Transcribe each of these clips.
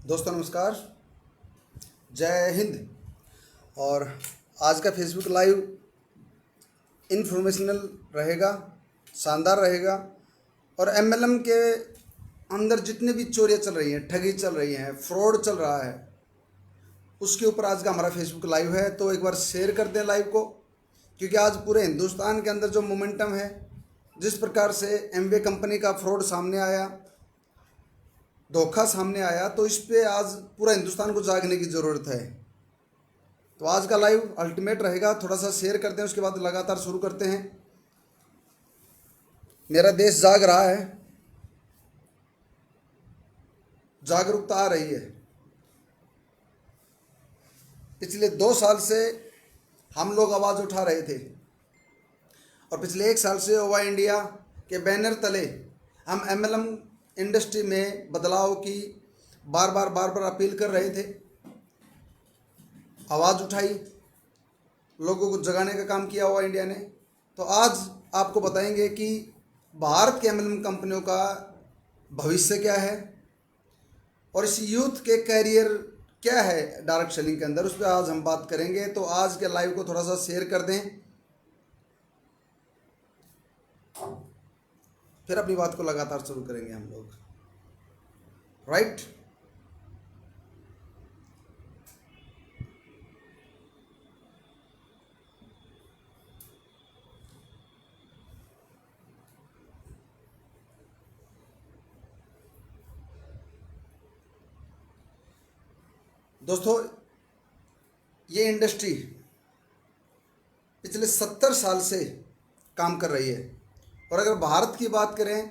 दोस्तों नमस्कार, जय हिंद। और आज का फेसबुक लाइव इन्फॉर्मेशनल रहेगा, शानदार रहेगा। और एमएलएम के अंदर जितने भी चोरियाँ चल रही हैं, ठगी चल रही हैं, फ्रॉड चल रहा है, उसके ऊपर आज का हमारा फेसबुक लाइव है। तो एक बार शेयर कर दें लाइव को, क्योंकि आज पूरे हिंदुस्तान के अंदर जो मोमेंटम है, जिस प्रकार से एमवे कंपनी का फ्रॉड सामने आया, धोखा सामने आया, तो इस पे आज पूरा हिंदुस्तान को जागने की ज़रूरत है। तो आज का लाइव अल्टीमेट रहेगा, थोड़ा सा शेयर करते हैं, उसके बाद लगातार शुरू करते हैं। मेरा देश जाग रहा है, जागरूकता आ रही है। पिछले 2 साल से हम लोग आवाज़ उठा रहे थे और पिछले 1 साल से ओवा इंडिया के बैनर तले हम एमएलएम इंडस्ट्री में बदलाव की बार बार अपील कर रहे थे, आवाज़ उठाई, लोगों को जगाने का काम किया ओवा इंडिया ने। तो आज आपको बताएंगे कि भारत के एमएलएम कंपनियों का भविष्य क्या है और इस यूथ के कैरियर क्या है डायरेक्ट सेलिंग के अंदर, उस पर आज हम बात करेंगे। तो आज के लाइव को थोड़ा सा शेयर कर दें, फिर अपनी बात को लगातार शुरू करेंगे हम लोग। राइट, दोस्तों ये इंडस्ट्री पिछले 70 साल से काम कर रही है। और अगर भारत की बात करें,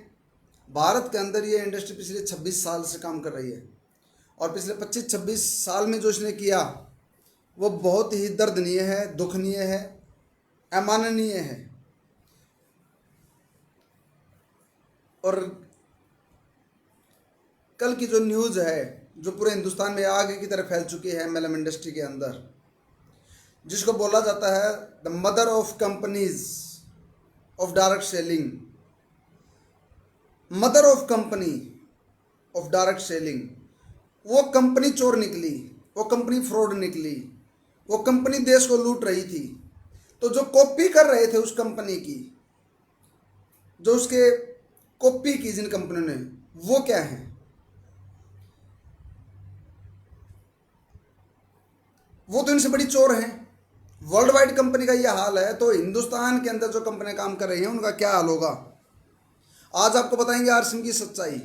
भारत के अंदर ये इंडस्ट्री पिछले 26 साल से काम कर रही है। और पिछले 25-26 साल में जो इसने किया वो बहुत ही दर्दनीय है, दुखनीय है, अमाननीय है। और कल की जो न्यूज़ है, जो पूरे हिंदुस्तान में आग की तरह फैल चुकी है एमएलएम इंडस्ट्री के अंदर, जिसको बोला जाता है the mother of companies of direct selling, mother of company of direct selling. वो कंपनी चोर निकली, वो कंपनी फ्रॉड निकली, वो कंपनी देश को लूट रही थी। तो जो कॉपी कर रहे थे उस कंपनी की, जो उसके कॉपी की जिन कंपनियों ने, वो क्या है? वो तो इनसे बड़ी चोर हैं। वर्ल्ड वाइड कंपनी का ये हाल है, तो हिंदुस्तान के अंदर जो कंपनियां काम कर रही हैं उनका क्या हाल होगा? आज आपको बताएंगे आरसीएम की सच्चाई,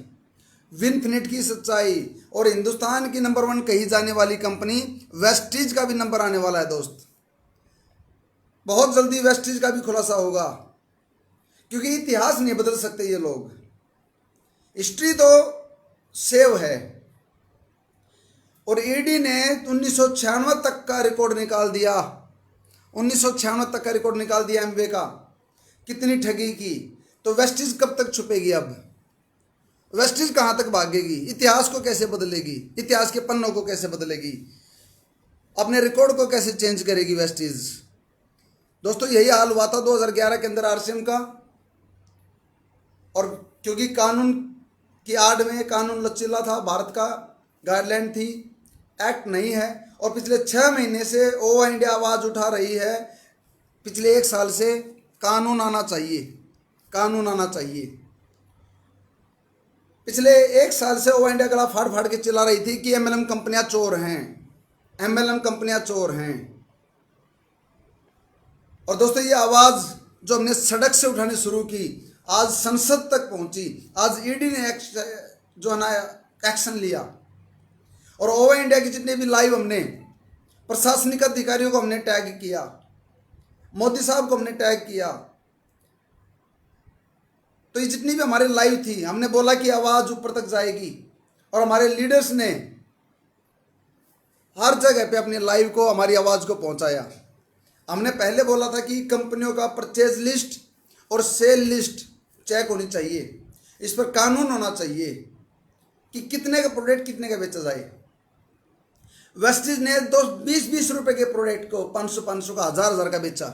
विनफिनिट की सच्चाई, और हिंदुस्तान की नंबर 1 कही जाने वाली कंपनी वेस्टीज का भी नंबर आने वाला है दोस्त। बहुत जल्दी वेस्टीज का भी खुलासा होगा, क्योंकि इतिहास नहीं बदल सकते ये लोग। हिस्ट्री तो सेव है। और ईडी ने 1996 तक का रिकॉर्ड निकाल दिया, 1996 तक का रिकॉर्ड निकाल दिया एमवे का, कितनी ठगी की। तो वेस्टीज कब तक छुपेगी? अब वेस्टीज कहाँ तक भागेगी? इतिहास को कैसे बदलेगी? इतिहास के पन्नों को कैसे बदलेगी? अपने रिकॉर्ड को कैसे चेंज करेगी वेस्टीज? दोस्तों यही हाल हुआ था 2011 के अंदर आरसीएम का। और क्योंकि कानून की आड़ में, कानून लचीला था, भारत का गाइडलाइन थी, एक्ट नहीं है। और पिछले 6 महीने से ओवा इंडिया आवाज़ उठा रही है, पिछले 1 साल से कानून आना चाहिए, कानून आना चाहिए। पिछले 1 साल से ओवा इंडिया गला फाड़ फाड़ के चिल्ला रही थी कि एमएलएम कंपनियां चोर हैं, एमएलएम कंपनियां चोर हैं। और दोस्तों ये आवाज़ जो हमने सड़क से उठानी शुरू की, आज संसद तक पहुंची, आज ईडी ने जो है ना एक्शन लिया। और ओवा इंडिया के जितने भी लाइव हमने प्रशासनिक अधिकारियों को हमने टैग किया, मोदी साहब को हमने टैग किया। तो ये जितनी भी हमारे लाइव थी, हमने बोला कि आवाज़ ऊपर तक जाएगी। और हमारे लीडर्स ने हर जगह पे अपने लाइव को, हमारी आवाज़ को पहुंचाया। हमने पहले बोला था कि कंपनियों का परचेज लिस्ट और सेल लिस्ट चेक होनी चाहिए, इस पर कानून होना चाहिए कि कितने का प्रोडक्ट कितने का बेचा जाए। वेस्टीज ने 20-20 रुपए के प्रोडक्ट को 500-500 का, 1000-1000 का बेचा।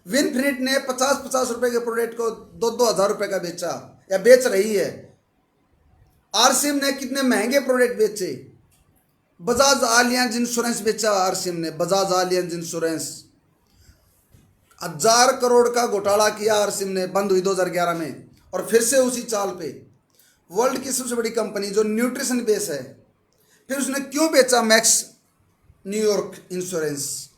विनफिनिट ने 50-50 रुपए के प्रोडक्ट को 2-2 हज़ार रुपए का बेचा या बेच रही है। आरसीएम ने कितने महंगे प्रोडक्ट बेचे, बजाज आलियांज इंश्योरेंस बेचा आरसीएम ने, बजाज आलियांज इंश्योरेंस 1000 करोड़ का घोटाला किया आरसीएम ने, बंद हुई 2011 में, और फिर से उसी चाल पे। वर्ल्ड की सबसे बड़ी कंपनी जो न्यूट्रिशन बेस है, फिर उसने क्यों बेचा max New York insurance?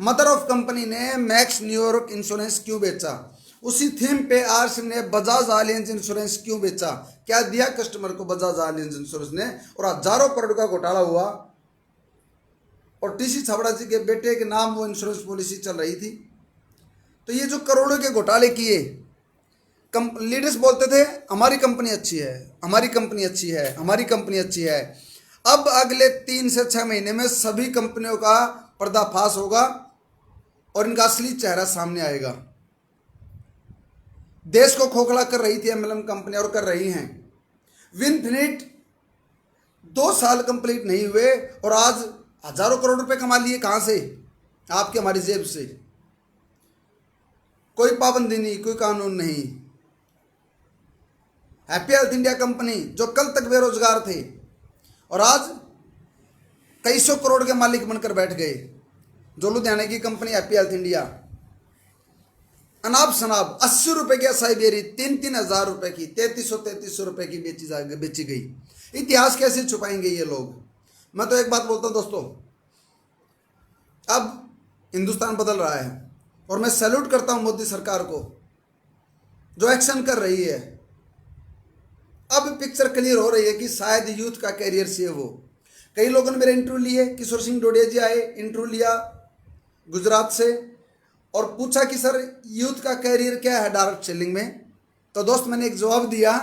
Mother of company ने मैक्स न्यूयॉर्क इंश्योरेंस क्यों बेचा? उसी थीम पे आरसीएम ने बजाज आलियांज इंश्योरेंस क्यों बेचा? क्या दिया कस्टमर को बजाज आलियांज इंश्योरेंस ने? और हजारों करोड़ का घोटाला हुआ, और टीसी छाबड़ा जी के बेटे के नाम वो इंश्योरेंस पॉलिसी चल रही थी। तो ये जो करोड़ों के घोटाले किए, लीडर्स बोलते थे हमारी कंपनी अच्छी है, हमारी कंपनी अच्छी है, हमारी कंपनी अच्छी है। अब अगले 3 से 6 महीने में सभी कंपनियों का पर्दाफाश होगा और इनका असली चेहरा सामने आएगा। देश को खोखला कर रही थी एमएलएम कंपनी, और कर रही हैं। विनफिनिट 2 साल कंप्लीट नहीं हुए और आज हजारों करोड़ रुपए कमा लिए। कहां से? आपकी हमारी जेब से। कोई पाबंदी नहीं, कोई कानून नहीं। हैप्पी हेल्थ इंडिया कंपनी जो कल तक बेरोजगार थे और आज कई सौ करोड़ के मालिक बनकर बैठ गए। जो लुधियाना की कंपनी हैप्पी हेल्थ इंडिया, अनाब शनाब 80 रुपए की असाई बेरी 3-3 हजार रुपए की, 3300 रुपए की बेची गई। इतिहास कैसे छुपाएंगे ये लोग? मैं तो एक बात बोलता हूं दोस्तों, अब हिंदुस्तान बदल रहा है और मैं सैल्यूट करता हूं मोदी सरकार को जो एक्शन कर रही है। अब पिक्चर क्लियर हो रही है कि शायद यूथ का कैरियर सेव हो। कई लोगों ने मेरे इंटरव्यू लिए, किशोर सिंह डोडिया जी आए, इंटरव्यू लिया गुजरात से, और पूछा कि सर यूथ का कैरियर क्या है डायरेक्ट सेलिंग में? तो दोस्त मैंने एक जवाब दिया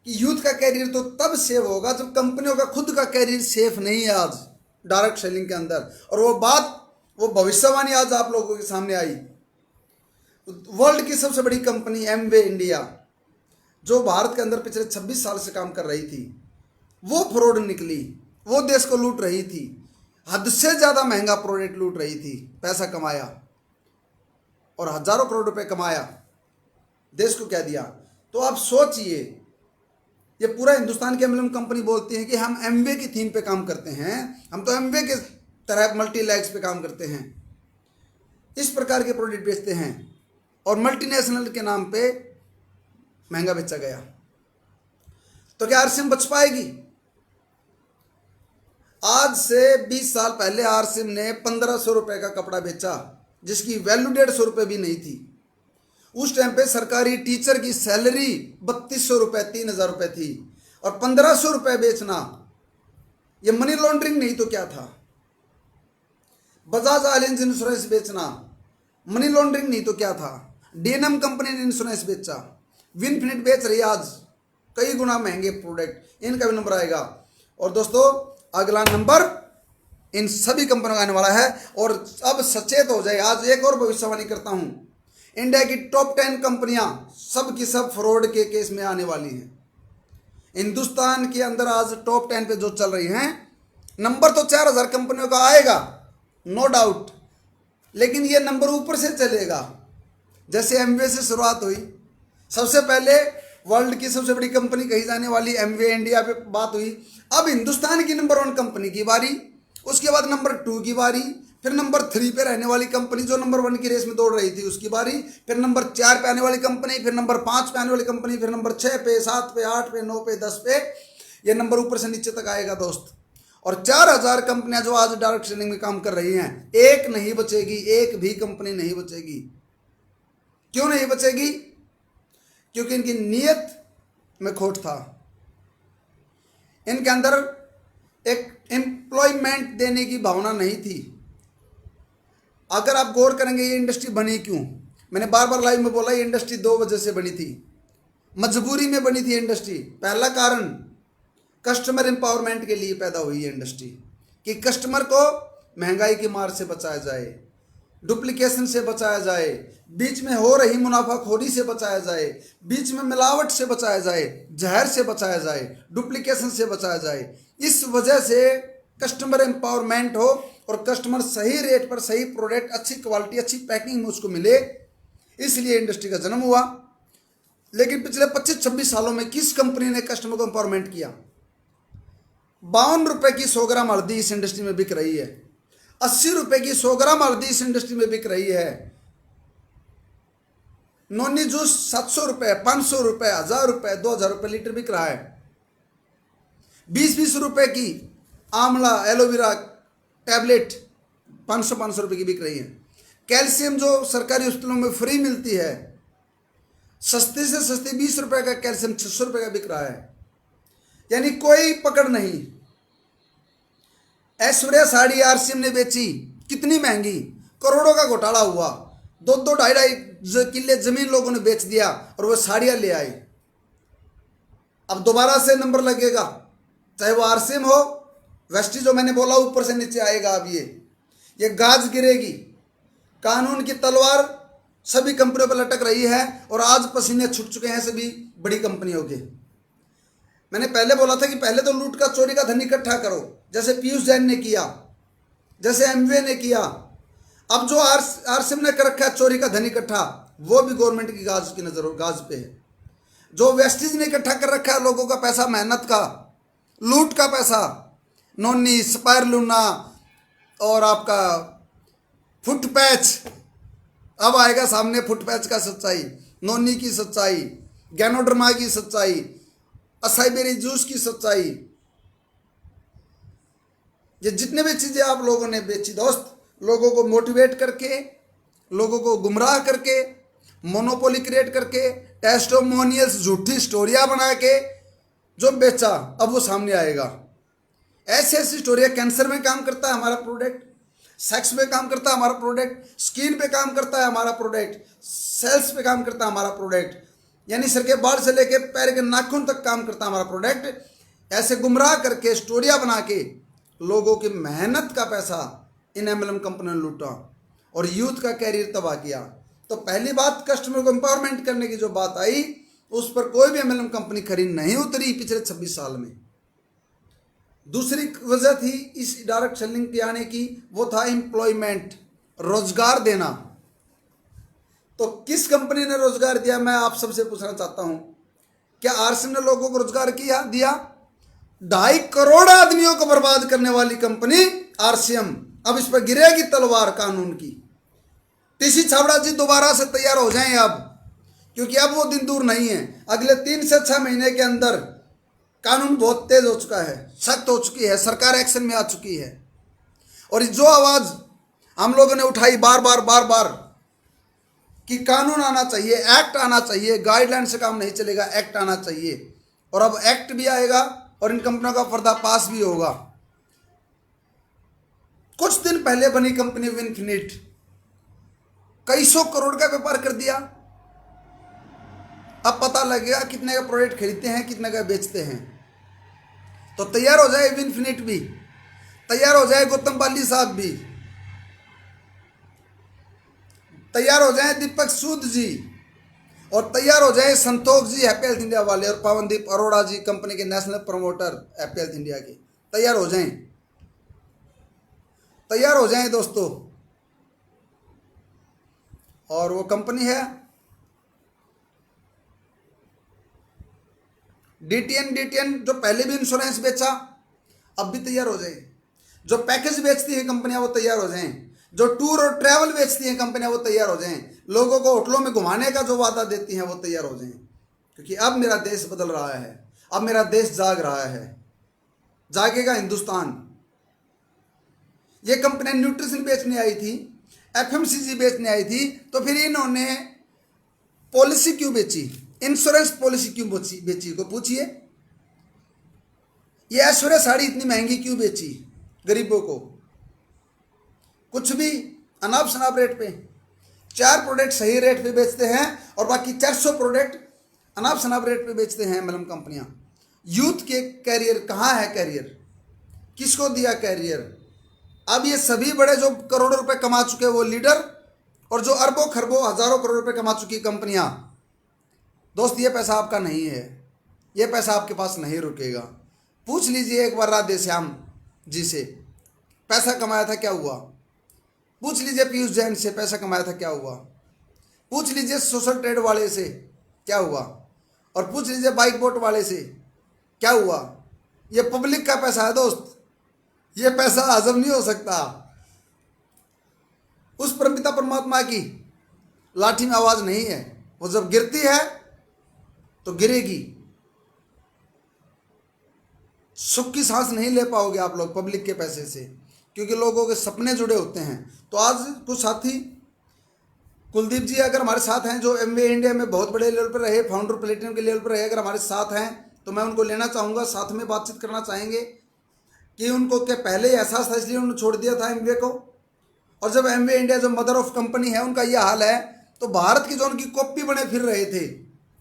कि यूथ का कैरियर तो तब सेव होगा जब कंपनियों का खुद का कैरियर सेफ नहीं है आज डायरेक्ट सेलिंग के अंदर। और वो बात, वो भविष्यवाणी आज आप लोगों के सामने आई। वर्ल्ड की सबसे बड़ी कंपनी एमवे इंडिया जो भारत के अंदर पिछले 26 साल से काम कर रही थी, वो फ्रॉड निकली, वो देश को लूट रही थी, हद से ज़्यादा महंगा प्रोडक्ट लूट रही थी, पैसा कमाया और हजारों करोड़ रुपए कमाया, देश को क्या दिया। तो आप सोचिए, ये पूरा हिंदुस्तान की एमएलएम कंपनी बोलती है कि हम एमवे की थीम पे काम करते हैं, हम तो एमवे के तरह मल्टी लैग्स पे काम करते हैं, इस प्रकार के प्रोडक्ट बेचते हैं और मल्टीनेशनल के नाम पे महंगा बेचा गया। तो क्या आरसीएम बच पाएगी? आज से 20 साल पहले आरसीएम ने 1500 रुपए का कपड़ा बेचा जिसकी वैल्यू 150 रुपए भी नहीं थी। उस टाइम पे सरकारी टीचर की सैलरी 3200 रुपए 3000 रुपए थी, और 1500 रुपए बेचना ये मनी लॉन्ड्रिंग नहीं तो क्या था? बजाज आलियांज इंश्योरेंस बेचना मनी लॉन्ड्रिंग नहीं तो क्या था? डीएनएम कंपनी ने इंश्योरेंस बेचा, विनफिनिट बेच रही है आज कई गुना महंगे प्रोडक्ट, इनका भी नंबर आएगा। और दोस्तों अगला नंबर इन सभी कंपनियों का आने वाला है। और अब सचेत हो जाए, आज एक और भविष्यवाणी करता हूं, इंडिया की टॉप 10 कंपनियां सब की सब फ्रॉड के केस में आने वाली हैं। हिंदुस्तान के अंदर आज टॉप 10 पे जो चल रही हैं, नंबर तो 4000 कंपनियों का आएगा नो डाउट, लेकिन ये नंबर ऊपर से चलेगा। जैसे एमवे से शुरुआत हुई, सबसे पहले वर्ल्ड की सबसे बड़ी कंपनी कही जाने वाली एमवे इंडिया पे बात हुई, अब हिंदुस्तान की नंबर 1 कंपनी की बारी, उसके बाद नंबर 2 की बारी, फिर नंबर 3 पे रहने वाली कंपनी जो नंबर 1 की रेस में दौड़ रही थी उसकी बारी, फिर नंबर 4 पे आने वाली कंपनी, फिर नंबर 5 पे आने वाली कंपनी, फिर नंबर 6 पे, 7 पे, 8 पे, 9 पे, 10 पे, ये नंबर ऊपर से नीचे तक आएगा दोस्त। और 4000 कंपनियां जो आज डायरेक्ट सेलिंग में काम कर रही हैं, एक नहीं बचेगी, एक भी कंपनी नहीं बचेगी। क्यों नहीं बचेगी? क्योंकि इनकी नीयत में खोट था, इनके अंदर एक एम्प्लॉयमेंट देने की भावना नहीं थी। अगर आप गौर करेंगे ये इंडस्ट्री बनी क्यों, मैंने बार बार लाइव में बोला, ये इंडस्ट्री 2 वजह से बनी थी, मजबूरी में बनी थी इंडस्ट्री। पहला कारण कस्टमर एम्पावरमेंट के लिए पैदा हुई है इंडस्ट्री, कि कस्टमर को महंगाई की मार से बचाया जाए, डुप्लीकेशन से बचाया जाए, बीच में हो रही मुनाफाखोरी से बचाया जाए, बीच में मिलावट से बचाया जाए, जहर से बचाया जाए, डुप्लीकेशन से बचाया जाए। इस वजह से कस्टमर एम्पावरमेंट हो और कस्टमर सही रेट पर सही प्रोडक्ट, अच्छी क्वालिटी, अच्छी पैकिंग में उसको मिले, इसलिए इंडस्ट्री का जन्म हुआ। लेकिन पिछले 25-26 सालों में किस कंपनी ने कस्टमर को एम्पावरमेंट किया? ₹52 की 100 ग्राम हल्दी इस इंडस्ट्री में बिक रही है। 80 रुपए की 100 ग्राम हल्दी इस इंडस्ट्री में बिक रही है। नोनी जूस 700 रुपए, 500 रुपए, 1000 रुपए, 2000 रुपए लीटर बिक रहा है। 20-20 रुपए की आंवला एलोवेरा टैबलेट 500 रुपए की बिक रही है। कैल्शियम जो सरकारी हॉस्पिटलों में फ्री मिलती है, सस्ती से सस्ती 20 रुपए का कैल्शियम 600 रुपए का बिक रहा है। यानी कोई पकड़ नहीं। ऐश्वर्या साड़ी आरसीएम ने बेची, कितनी महंगी, करोड़ों का घोटाला हुआ। 2-2, 2.5 किले जमीन लोगों ने बेच दिया और वो साड़ियां ले आए। अब दोबारा से नंबर लगेगा, चाहे वो आरसीएम हो, वेस्टी जो मैंने बोला ऊपर से नीचे आएगा। अब ये गाज गिरेगी। कानून की तलवार सभी कंपनियों पर लटक रही है और आज पसीने छूट चुके हैं सभी बड़ी कंपनियों के। मैंने पहले बोला था कि पहले तो लूट का चोरी का धन इकट्ठा करो, जैसे पीयूष जैन ने किया, जैसे एमवे ने किया। अब जो आरसीएम ने कर रखा है चोरी का धन इकट्ठा, वो भी गवर्नमेंट की गाज की नजर गाज पे है। जो वेस्टीज ने इकट्ठा कर रखा है लोगों का पैसा, मेहनत का, लूट का पैसा, नोनी, स्पायरलूना और आपका फुट पैच, अब आएगा सामने फुट पैच का सच्चाई, नोनी की सच्चाई, गैनोडर्मा की सच्चाई, असाई बेरी जूस की सच्चाई। ये जितने भी चीजें आप लोगों ने बेची दोस्त, लोगों को मोटिवेट करके, लोगों को गुमराह करके, मोनोपोली क्रिएट करके, टेस्टिमोनियल्स झूठी स्टोरियां बना के जो बेचा, अब वो सामने आएगा। ऐसी ऐसी स्टोरियां। कैंसर में काम करता है हमारा प्रोडक्ट, सेक्स में काम करता है हमारा प्रोडक्ट, स्किन पे काम करता है हमारा प्रोडक्ट, सेल्स पे काम करता है हमारा प्रोडक्ट, यानी सिर के बाल से लेके पैर के नाखून तक काम करता है हमारा प्रोडक्ट। ऐसे गुमराह करके स्टोरियां बना के लोगों की मेहनत का पैसा इन एमएलएम कंपनियों ने लूटा और यूथ का कैरियर तबाह किया। तो पहली बात, कस्टमर को एम्पावरमेंट करने की जो बात आई, उस पर कोई भी एमएलएम कंपनी खरी नहीं उतरी पिछले 26 साल में। दूसरी वजह थी इस डायरेक्ट सेलिंग के आने की, वो था एम्प्लॉयमेंट, रोजगार देना। तो किस कंपनी ने रोजगार दिया, मैं आप सबसे पूछना चाहता हूं। क्या आरसीएम ने लोगों को रोजगार दिया? 2.5 करोड़ आदमियों को बर्बाद करने वाली कंपनी आरसीएम, अब इस पर गिरेगी तलवार कानून की। टीसी छाबड़ा जी दोबारा से तैयार हो जाएं अब, क्योंकि अब वो दिन दूर नहीं है। अगले 3 से 6 महीने के अंदर कानून बहुत तेज हो चुका है, सख्त हो चुकी है, सरकार एक्शन में आ चुकी है। और जो आवाज हम लोगों ने उठाई बार बार कि कानून आना चाहिए, एक्ट आना चाहिए, गाइडलाइन से काम नहीं चलेगा, एक्ट आना चाहिए। और अब एक्ट भी आएगा और इन कंपनियों का पर्दाफाश भी होगा। कुछ दिन पहले बनी कंपनी विनफिनिट, कई 100 करोड़ का व्यापार कर दिया। अब पता लगेगा कितने का प्रोडक्ट खरीदते हैं, कितने का बेचते हैं। तो तैयार हो जाए विनफिनिट भी, तैयार हो जाए गौतम बाली साहब भी, तैयार हो जाए दीपक सूद जी, और तैयार हो जाए Santosh ji happy health India वाले, और पवनदीप अरोड़ा जी कंपनी के national promoter happy health India के। तैयार हो जाएं, तैयार हो जाएं दोस्तों। और वो कंपनी है डीटीएन जो पहले भी इंश्योरेंस बेचा, अब भी तैयार हो जाए। जो पैकेज बेचती है कंपनियां वो तैयार हो जाएं। जो टूर और ट्रैवल बेचती हैं कंपनियां वो तैयार हो जाएं। लोगों को होटलों में घुमाने का जो वादा देती हैं वो तैयार हो जाएं। क्योंकि अब मेरा देश बदल रहा है, अब मेरा देश जाग रहा है, जागेगा हिंदुस्तान। ये कंपनियां न्यूट्रिशन बेचने आई थी, एफएमसीजी बेचने आई थी, तो फिर इन्होंने पॉलिसी क्यों बेची, इंश्योरेंस पॉलिसी क्यों बेची को पूछिए। ये ऐश्वर्या साड़ी इतनी महंगी क्यों बेची गरीबों को? कुछ भी अनाप शनाप रेट पे, 4 प्रोडक्ट सही रेट पे बेचते हैं और बाकी 400 प्रोडक्ट अनाप शनाप रेट पे बेचते हैं एमएलएम कंपनियां। यूथ के कैरियर कहाँ है? कैरियर किसको दिया कैरियर? अब ये सभी बड़े जो करोड़ों रुपए कमा चुके वो लीडर, और जो अरबों खरबों हजारों करोड़ रुपए कमा चुकी कंपनियां, दोस्त ये पैसा आपका नहीं है, ये पैसा आपके पास नहीं रुकेगा। पूछ लीजिए एक बार राधे श्याम जी से, पैसा कमाया था क्या हुआ? पूछ लीजिए पीयूष जैन से, पैसा कमाया था क्या हुआ? पूछ लीजिए सोशल ट्रेड वाले से क्या हुआ? और पूछ लीजिए बाइक बोट वाले से क्या हुआ? ये पब्लिक का पैसा है दोस्त, ये पैसा हजम नहीं हो सकता। उस परमपिता परमात्मा की लाठी में आवाज नहीं है, वो जब गिरती है तो गिरेगी। सुख की सांस नहीं ले पाओगे आप लोग पब्लिक के पैसे से, क्योंकि लोगों के सपने जुड़े होते हैं। तो आज कुछ साथी, कुलदीप जी अगर हमारे साथ हैं, जो एमवे इंडिया में बहुत बड़े लेवल पर रहे, फाउंडर प्लेटिनम के लेवल पर रहे, अगर हमारे साथ हैं तो मैं उनको लेना चाहूँगा, साथ में बातचीत करना चाहेंगे कि उनको क्या पहले एहसास था इसलिए उन्होंने छोड़ दिया था एमवे को। और जब एमवे इंडिया जो मदर ऑफ कंपनी है उनका यह हाल है, तो भारत की जो उनकी कॉपी बने फिर रहे थे,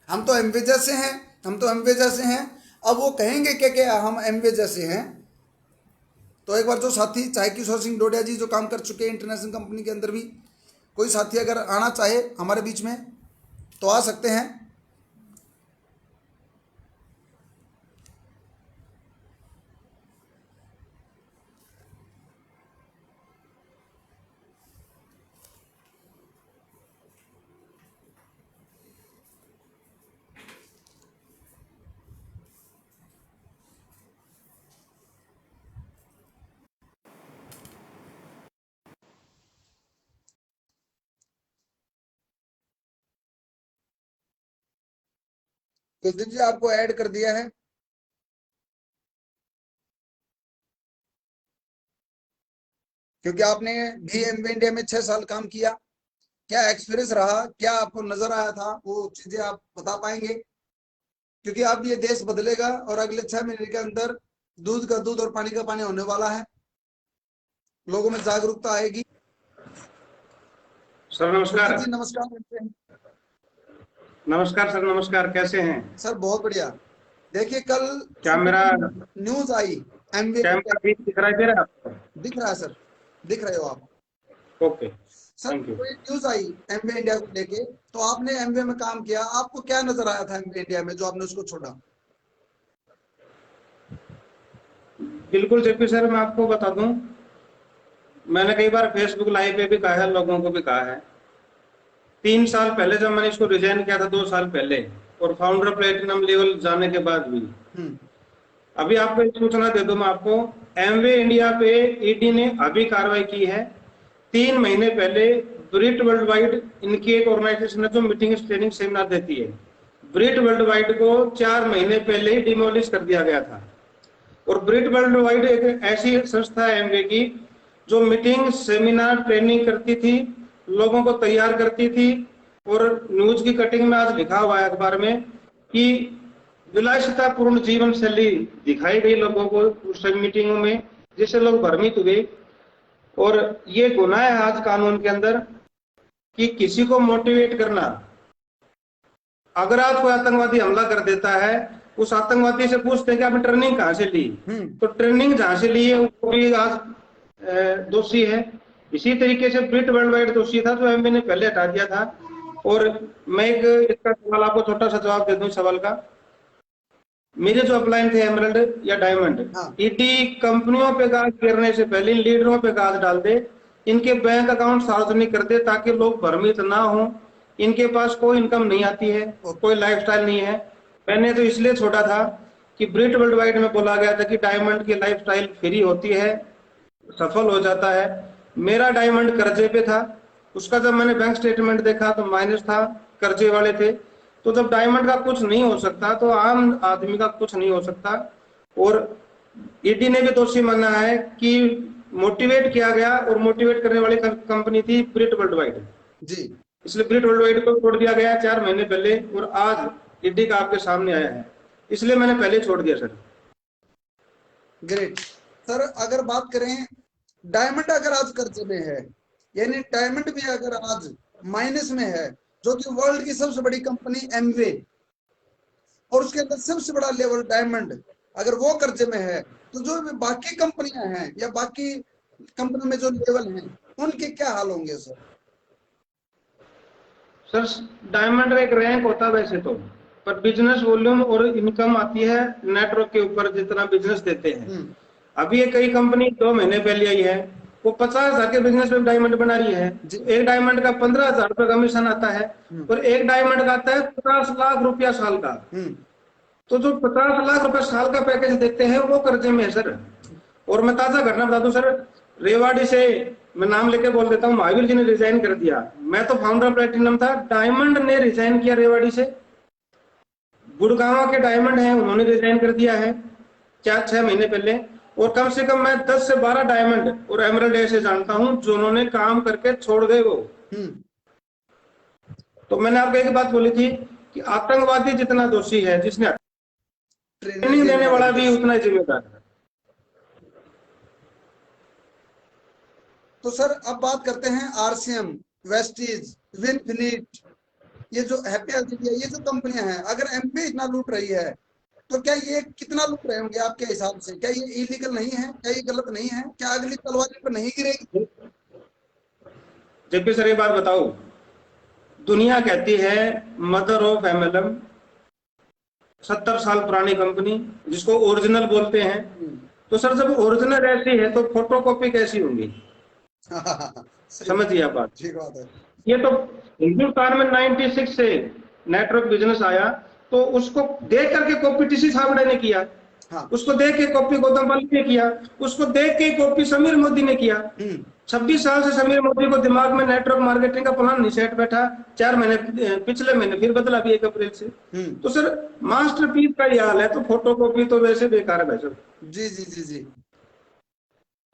हम तो एमवे जैसे हैं, हम तो एमवे जैसे हैं। अब वो कहेंगे क्या हम एमवे जैसे हैं। तो एक बार जो साथी, चाहे किशोर सिंह डोडिया जी जो काम कर चुके हैं इंटरनेशनल कंपनी के अंदर भी, कोई साथी अगर आना चाहे हमारे बीच में तो आ सकते हैं। कुलदीप जी आपको ऐड कर दिया है। क्योंकि आपने भी एमवे इंडिया में 6 साल काम किया, क्या एक्सपीरियंस रहा, क्या आपको नजर आया था, वो चीजें आप बता पाएंगे? क्योंकि अब ये देश बदलेगा और अगले 6 महीने के अंदर दूध का दूध और पानी का पानी होने वाला है, लोगों में जागरूकता आएगी। सर नमस्कार। जी नमस्कार। नमस्कार सर, नमस्कार, कैसे हैं? सर बहुत बढ़िया। देखिए कल क्या मेरा न्यूज आई एमवे कैमरा ठीक दिखाई दे रहा है आपको? दिख रहा है सर, दिख रहे हो आप? Okay, sir thank you. कोई न्यूज आई एमवे इंडिया को लेके, तो आपने एमवे में काम किया, आपको क्या नजर आया था एमवे इंडिया में जो आपने उसको छोड़ा? बिल्कुल जेपी सर, मैं आपको बता दूं, मैंने कई बार फेसबुक लाइव पे भी कहा है, लोगों को भी कहा है। 3 साल पहले जब मैंने इसको रिजाइन किया था, 2 साल पहले, और फाउंडर प्लेटिनम लेवल जाने के बाद भी, अभी आपको एक सूचना दे दूं मैं आपको, एमवे इंडिया पे ईडी ने अभी कार्रवाई की है। 3 महीने पहले ब्रिट वर्ल्ड वाइड, इनकी एक ऑर्गेनाइजेशन है जो मीटिंग ट्रेनिंग सेमिनार देती है, ब्रिट वर्ल्ड वाइड को 4 महीने पहले ही डिमोलिश कर दिया गया था। और ब्रिट वर्ल्ड वाइड एक ऐसी संस्था है एमवे की, जो मीटिंग सेमिनार ट्रेनिंग करती थी, लोगों को तैयार करती थी। और न्यूज की कटिंग में आज लिखा हुआ है अखबार में कि विलासितापूर्ण जीवन शैली दिखाई गई लोगों को उस मीटिंगों में, जिससे लोग भ्रमित हुए। और ये गुनाह है आज कानून के अंदर कि किसी को मोटिवेट करना। अगर आप कोई आतंकवादी हमला कर देता है, उस आतंकवादी से पूछते हैं कि आपने ट्रेनिंग कहाँ से ली, तो ट्रेनिंग जहां से ली है वो भी आज दोषी है। इसी तरीके से ब्रिट वर्ल्ड वाइड दोषी था, जो एमवे ने पहले हटा दिया था। और मैं एक इसका सवाल आपको छोटा सा जवाब दे दूं सवाल का। मेरे जो अपलाइन थे एमरल्ड या डायमंड, ईडी कंपनियों पे गाज गिरने से पहले लीडरों पे गाज डाल दे, इनके बैंक अकाउंट सार्वजनिक कर दे ताकि लोग भ्रमित ना हो। इनके पास कोई इनकम नहीं आती है, कोई लाइफस्टाइल नहीं है। मैंने तो इसलिए छोड़ा था कि ब्रिट वर्ल्ड वाइड में बोला गया था कि डायमंड की लाइफस्टाइल फ्री होती है, सफल हो जाता है। मेरा डायमंड कर्जे पे था, उसका जब मैंने बैंक स्टेटमेंट देखा तो माइनस था, कर्जे वाले थे। तो जब डायमंड का कुछ नहीं हो सकता तो आम आदमी का कुछ नहीं हो सकता। और ईडी ने भी दोषी माना है कि मोटिवेट किया गया, और मोटिवेट करने वाली कंपनी थी ब्रिट वर्ल्ड वाइड जी। इसलिए ब्रिट वर्ल्ड वाइड को छोड़ दिया गया 4 महीने पहले, और आज ईडी का आपके सामने आया है, इसलिए मैंने पहले छोड़ दिया सर। Great sir. अगर बात करें डायमंड अगर आज कर्जे में है, यानी डायमंड भी अगर आज माइनस में है, जो कि वर्ल्ड की सबसे बड़ी कंपनी एमवे, और उसके अंदर सबसे बड़ा लेवल डायमंड, अगर वो कर्जे में है, तो जो बाकी कंपनियां हैं या बाकी कंपनी में जो लेवल हैं, उनके क्या हाल होंगे सर? सर डायमंड एक रैंक होता है वैसे तो, पर बिजनेस वॉल्यूम और इनकम आती है नेटवर्क के ऊपर, जितना बिजनेस देते हैं। अभी कई कंपनी 2 महीने पहले आई है, वो 50,000 के बिजनेस में डायमंड बना रही है। एक डायमंड का 15,000 रुपए कमीशन आता है, और एक डायमंड का आता है 50 लाख रुपया साल का। तो जो 50 लाख रुपए साल का पैकेज देते हैं वो कर्जे में है सर। और मैं ताजा घटना बता दूं सर, रेवाड़ी से मैं नाम लेके बोल देता हूँ, महावीर जी ने रिजाइन कर दिया। मैं तो फाउंडर प्लेटिनम था, डायमंड ने रिजाइन किया रेवाड़ी से। गुड़गांव के डायमंड हैं, उन्होंने रिजाइन कर दिया है 4-6 महीने पहले। और कम से कम मैं 10 से 12 डायमंड और एमरल्ड ऐसे जानता हूं जो उन्होंने काम करके छोड़ गए वो। तो मैंने आपको एक बात बोली थी कि आतंकवादी जितना दोषी है, जिसने ट्रेनिंग देने वाला भी उतना जिम्मेदार है। तो सर अब बात करते हैं आरसीएम, वेस्टीज, विनफिनिट, ये जो हैप्पी एलटीडी है, ये जो कंपनियां हैं, अगर एमपी इतना लूट रही है तो क्या ये कितना लूट रहे होंगे आपके हिसाब से? क्या ये इलीगल नहीं है? क्या ये गलत नहीं है? क्या अगली तलवार इन पर नहीं गिरेगी? जेपी सर ये बात बताओ, दुनिया कहती है मदर ऑफ एमएलएम, 70 साल पुरानी कंपनी जिसको ओरिजिनल बोलते हैं। तो सर जब ओरिजिनल ऐसी है तो फोटोकॉपी कैसी होंगी? समझिए आप बात। ठीक बात है। ये तो हिंदुस्तान में 96 से नेटवर्क बिजनेस आया, तो उसको देख करके कॉपी टीसी छाबड़े ने किया। हाँ। उसको देख के कॉपी गौतम पाल ने किया, उसको देख के कॉपी समीर मोदी ने किया। 26 साल से समीर मोदी को दिमाग में नेटवर्क मार्केटिंग का प्लान नहीं सेट बैठा। 4 महीने पिछले महीने फिर बदला भी 1 अप्रैल से। तो सर मास्टरपीस का ये हाल है, तो फोटोकॉपी तो वैसे बेकार है भाई साहब। जी जी जी जी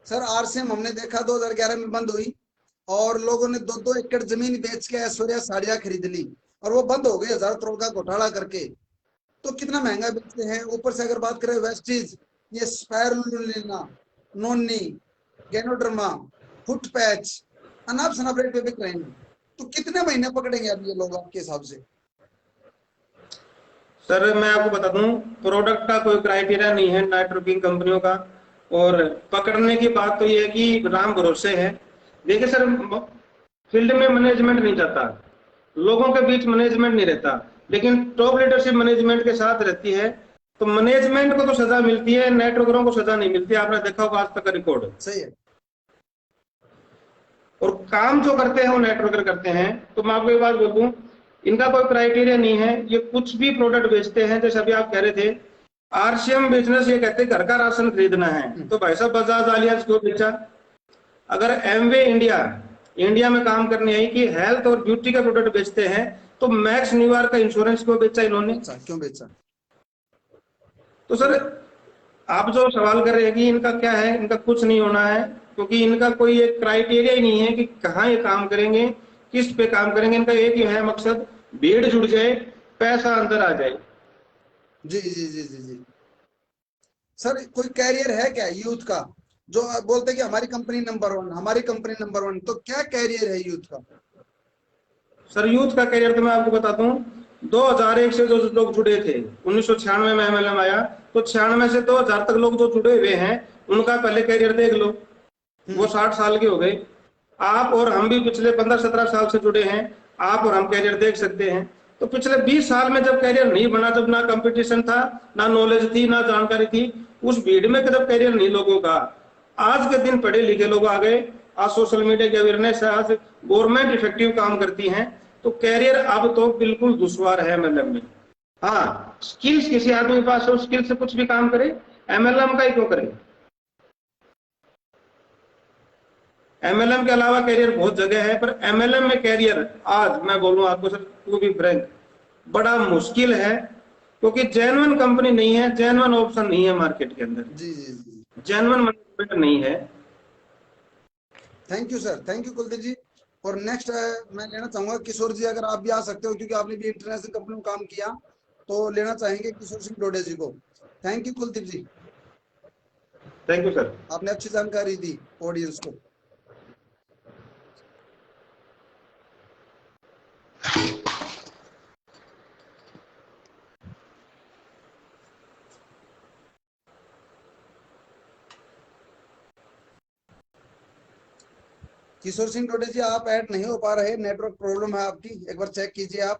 सर, आरसीएम हमने देखा 2011 में बंद हुई और लोगों ने 2-2 एकड़ जमीन बेच के ऐश्वर्या साड़ियां खरीद ली और वो बंद हो गई 1000 करोड़ का घोटाला करके। तो कितना महंगा बेचते हैं। ऊपर से अगर बात करें वेस्टीज, ये स्पायरुलिना, नोनी, गैनोडर्मा, फुट पैच अनाप शनाप रेट पे बिक रहे हैं। तो कितने महीने पकड़ेंगे अब ये लोग आपके हिसाब से? सर मैं आपको बता दूं, प्रोडक्ट का कोई क्राइटेरिया नहीं है नेटवर्किंग कंपनियों का, और पकड़ने की बात तो ये है कि राम भरोसे है। देखिए सर, फील्ड में मैनेजमेंट नहीं जाता, लोगों के बीच मैनेजमेंट नहीं रहता, लेकिन टॉप लीडरशिप मैनेजमेंट के साथ रहती है। तो मैनेजमेंट को तो सजा मिलती है, नेटवर्करों को सजा नहीं मिलती। आपने देखा होगा आज तक का रिकॉर्ड। सही है। और काम जो करते हैं वो नेटवर्कर करते हैं। तो मैं आपको एक बात बोल दूं, इनका कोई क्राइटेरिया नहीं है, ये कुछ भी प्रोडक्ट बेचते हैं। जैसे अभी आप कह रहे थे आरसीएम बिजनेस, ये कहते हैं घर का राशन खरीदना है, तो भाई साहब बजाज आलियांज क्यों बेचा? अगर एमवे इंडिया में काम करने आई कि हेल्थ और ब्यूटी का प्रोडक्ट बेचते हैं, तो मैक्स न्यूयॉर्क का इंश्योरेंस क्यों बेचा इन्होंने? क्यों बेचा? तो सर आप जो सवाल कर रहे हैं कि इनका क्या है, इनका कुछ नहीं होना है, क्योंकि इनका कोई एक क्राइटेरिया ही नहीं है कि कहाँ ये काम करेंगे, किस पे काम करेंगे। इनका एक ही है मकसद, भीड़ जुड़ जाए, पैसा अंदर आ जाए। जी जी जी जी जी सर, कोई कैरियर है क्या यूथ का? जो बोलते हैं कि हमारी कंपनी नंबर 1, हमारी कंपनी नंबर 1, तो क्या कैरियर है यूथ का? सर यूथ का कैरियर तो मैं आपको बता दूं, 2001 से जो लोग जुड़े थे, 1996 में एमएलएम आया, तो 96 से 2000 तक लोग जो जुड़े हुए हैं, उनका पहले कैरियर देख लो, वो 60 साल के हो गए। आप और हम भी पिछले 15-17 साल से जुड़े हैं, आप और हम कैरियर देख सकते हैं। तो पिछले 20 साल में जब कैरियर नहीं बना, जब ना कंपटीशन था, ना नॉलेज थी, ना जानकारी थी, उस भीड़ में जब कैरियर नहीं लोगों का, आज के दिन पढ़े लिखे लोग आ गए, आज सोशल मीडिया की अवेयरनेस है, आज गवर्नमेंट इफेक्टिव काम करती है, तो कैरियर अब तो बिल्कुल दुश्वार है एमएलएम में। हाँ, स्किल्स किसी आदमी के पास हो, स्किल से कुछ भी काम करे, एमएलएम का ही क्यों करे? एमएलएम के अलावा कैरियर बहुत जगह है, पर एमएलएम में कैरियर आज मैं बोलूं आपको सर, टू बी फ्रैंक, बड़ा मुश्किल है, क्योंकि जेन्युइन कंपनी नहीं है, जेन्युइन ऑप्शन नहीं है मार्केट के अंदर। जी जी जी जेन्युइन मैनेजमेंट नहीं है। Thank you sir, thank you Kuldeep ji. और नेक्स्ट मैं लेना चाहूंगा किशोर जी, अगर आप भी आ सकते हो, क्योंकि आपने भी इंटरनेशनल कंपनी में काम किया, तो लेना चाहेंगे किशोर सिंह डोडे जी को। Thank you Kuldeep ji, thank you sir. आपने अच्छी जानकारी दी ऑडियंस को। किशोर सिंह डोडे जी, आप ऐड नहीं हो पा रहे, नेटवर्क प्रॉब्लम है आपकी, एक बार चेक कीजिए आप।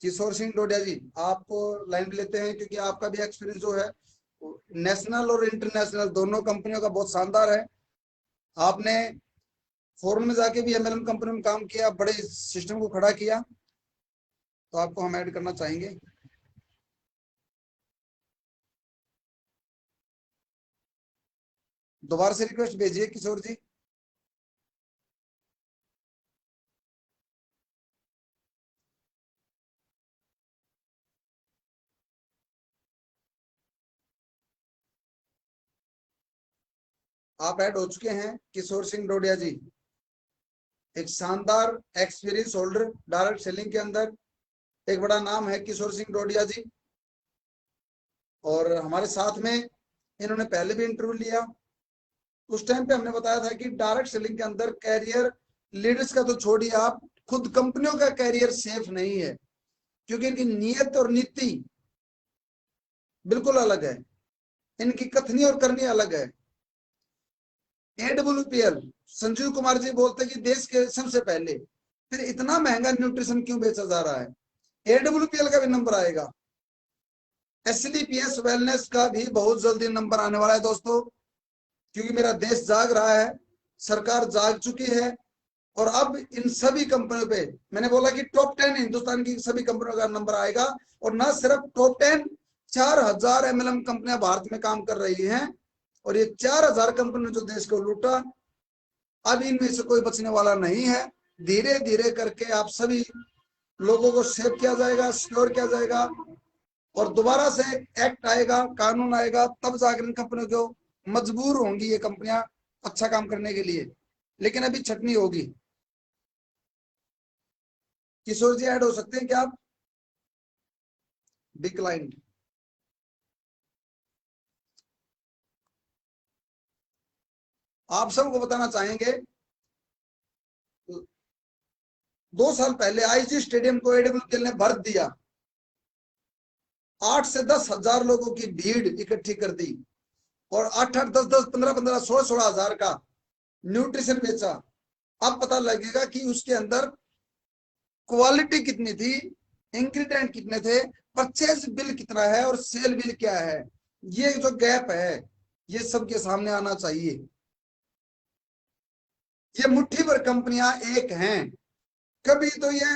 किशोर सिंह डोडिया जी, आपको लाइन पे लेते हैं, क्योंकि आपका भी एक्सपीरियंस जो है नेशनल और इंटरनेशनल दोनों कंपनियों का बहुत शानदार है। आपने फॉरेन में जाके भी एमएलएम कंपनी में काम किया, बड़े सिस्टम को खड़ा किया, तो आपको हम ऐड करना चाहेंगे। दोबारा से रिक्वेस्ट भेजिए किशोर जी। आप ऐड हो चुके हैं किशोर सिंह डोडिया जी, एक शानदार एक्सपीरियंस होल्डर डायरेक्ट सेलिंग के अंदर, एक बड़ा नाम है किशोर सिंह डोडिया जी। और हमारे साथ में इन्होंने पहले भी इंटरव्यू लिया। उस टाइम पे हमने बताया था कि डायरेक्ट सेलिंग के अंदर कैरियर लीडर्स का तो छोड़िए, आप खुद कंपनियों का कैरियर सेफ नहीं है, क्योंकि इनकी नीयत और नीति बिल्कुल अलग है, इनकी कथनी और करनी अलग है। एडब्ल्यूपीएल संजीव कुमार जी बोलते कि देश के सबसे पहले, फिर इतना महंगा न्यूट्रिशन क्यों बेचा जा रहा है? एडब्ल्यूपीएल का भी नंबर आएगा, एसडीपीएस वेलनेस का भी बहुत जल्दी नंबर आने वाला है दोस्तों, क्योंकि मेरा देश जाग रहा है, सरकार जाग चुकी है। और अब इन सभी कंपनियों पे मैंने बोला कि टॉप 10 हिंदुस्तान की सभी कंपनियों का नंबर आएगा। और ना सिर्फ टॉप 10, 4000 एमएलएम कंपनियां भारत में काम कर रही हैं, और ये 4000 कंपनी ने जो देश को लूटा, अब इनमें से कोई बचने वाला नहीं है। धीरे धीरे करके आप सभी लोगों को सेव किया जाएगा, सिक्योर किया जाएगा, और दोबारा से एक्ट आएगा, कानून आएगा, तब जाकर इन कंपनियों को मजबूर होंगी ये कंपनियां अच्छा काम करने के लिए, लेकिन अभी छटनी होगी। किशोर जी ऐड हो सकते हैं क्या आप? डिक्लाइंड। आप सबको बताना चाहेंगे, 2 साल पहले आईजी स्टेडियम को एडब्ल्यूपीएल ने भर दिया, 8 से 10 हजार लोगों की भीड़ इकट्ठी कर दी, और 8-8, 10-10, 15-15, 16-16 हजार का न्यूट्रिशन बेचा। अब पता लगेगा कि उसके अंदर क्वालिटी कितनी थी, इंग्रेडिएंट कितने थे, परचेज बिल कितना है और सेल बिल क्या है। ये जो गैप है ये सबके सामने आना चाहिए। ये मुट्ठी भर कंपनियां एक हैं, कभी तो ये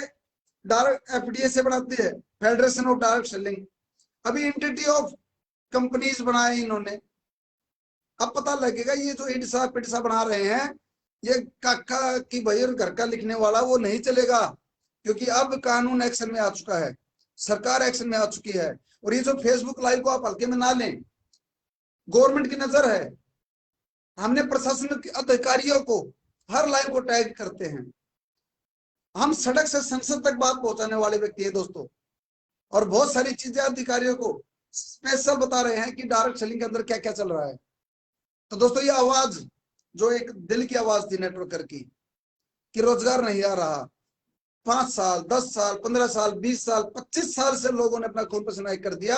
डायरेक्ट एफडीए से बनाती है, फेडरेशन ऑफ डायरेक्ट सेलिंग, अभी एंटिटी ऑफ कंपनीज बनाए इन्होंने। अब पता लगेगा ये जो इडसा पिडसा बना रहे हैं, ये काका की भाई और घर का लिखने वाला वो नहीं चलेगा, क्योंकि अब कानून एक्शन में आ चुका है, सरकार एक्शन में आ चुकी है। और ये जो फेसबुक लाइव को आप हल्के में ना लें, गवर्नमेंट की नजर है, हमने प्रशासन के अधिकारियों को हर लाइव को टैग करते हैं, हम सड़क से संसद तक बात पहुंचाने वाले व्यक्ति है दोस्तों, और बहुत सारी चीजें अधिकारियों को स्पेशल बता रहे हैं कि डायरेक्ट सेलिंग के अंदर क्या क्या चल रहा है। तो दोस्तों ये आवाज जो एक दिल की आवाज थी नेटवर्कर की कि रोजगार नहीं आ रहा, 5 साल 10 साल 15 साल 20 साल 25 साल से लोगों ने अपना खून पसीना कर दिया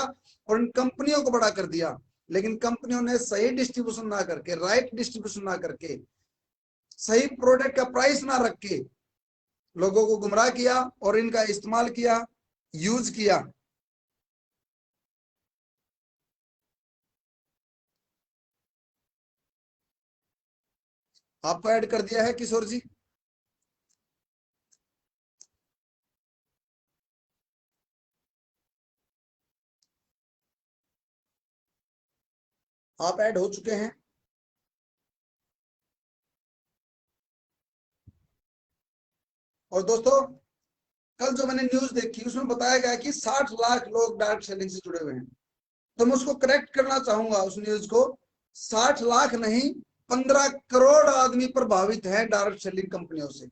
और इन कंपनियों को बड़ा कर दिया, लेकिन कंपनियों ने सही डिस्ट्रीब्यूशन ना करके, राइट डिस्ट्रीब्यूशन ना करके, सही प्रोडक्ट का प्राइस ना रख के लोगों को गुमराह किया और इनका इस्तेमाल किया, यूज किया। आपको ऐड कर दिया है किशोर जी। आप ऐड हो चुके हैं। और दोस्तों कल जो मैंने न्यूज देखी उसमें बताया गया कि 60 लाख लोग डायरेक्ट सेलिंग से जुड़े हुए हैं, तो मैं उसको करेक्ट करना चाहूंगा उस न्यूज को। 60 लाख नहीं, 15 करोड़ आदमी प्रभावित है डायरेक्ट सेलिंग कंपनियों से।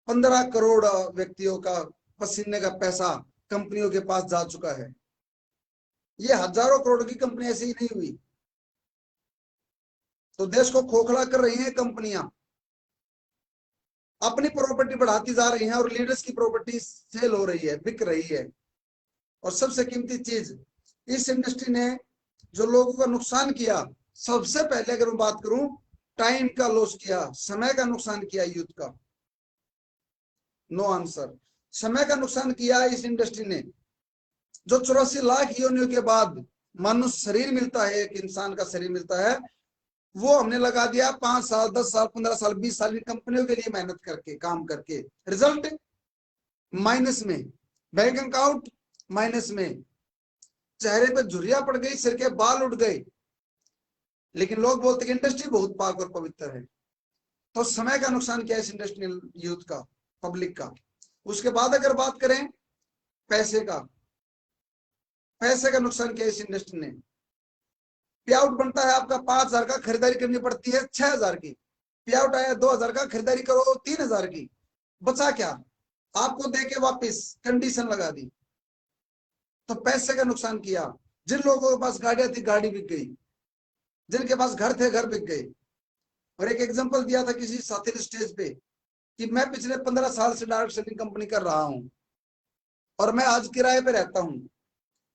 15 करोड़ व्यक्तियों का पसीने का पैसा कंपनियों के पास जा चुका है। ये हजारों करोड़ की कंपनी ऐसे ही नहीं हुई। तो देश को खोखला कर रही हैं कंपनियां, अपनी प्रॉपर्टी बढ़ाती जा रही हैं और लीडर्स की प्रॉपर्टी सेल हो रही है, बिक रही है। और सबसे कीमती चीज, इस इंडस्ट्री ने जो लोगों का नुकसान किया, सबसे पहले अगर मैं बात करूं, टाइम का लॉस किया, समय का नुकसान किया यूथ का। No answer. समय का नुकसान किया इस इंडस्ट्री ने। जो 84 लाख योनियों के बाद मनुष्य शरीर मिलता है, एक इंसान का शरीर मिलता है, वो हमने लगा दिया 5 साल 10 साल 15 साल 20 साल की कंपनियों के लिए मेहनत करके, काम करके, रिजल्ट माइनस में, बैंक अकाउंट माइनस में, चेहरे पे झुर्रियां पड़ गई, सिर के बाल उड़ गए, लेकिन लोग बोलते हैं कि इंडस्ट्री बहुत पाक और पवित्र है। तो समय का नुकसान क्या है इस इंडस्ट्रियल यूथ का, पब्लिक का। उसके बाद अगर बात करें पैसे का, पैसे का नुकसान क्या है इस इंडस्ट्री ने। पे आउट बनता है आपका 5,000 का, खरीदारी करनी पड़ती है 6,000 की। पे आउट आया 2,000 का, खरीदारी करो 3,000 की, बचा क्या, आपको देके वापस कंडीशन लगा दी। तो पैसे का नुकसान किया। जिन लोगों के पास गाड़ियां थी गाड़ी बिक गई, जिनके पास घर थे घर बिक गए। और एक एग्जांपल दिया था किसी साथी ने स्टेज पे कि मैं पिछले 15 साल से डायरेक्ट सेलिंग कंपनी कर रहा हूं और मैं आज किराए पे रहता हूं।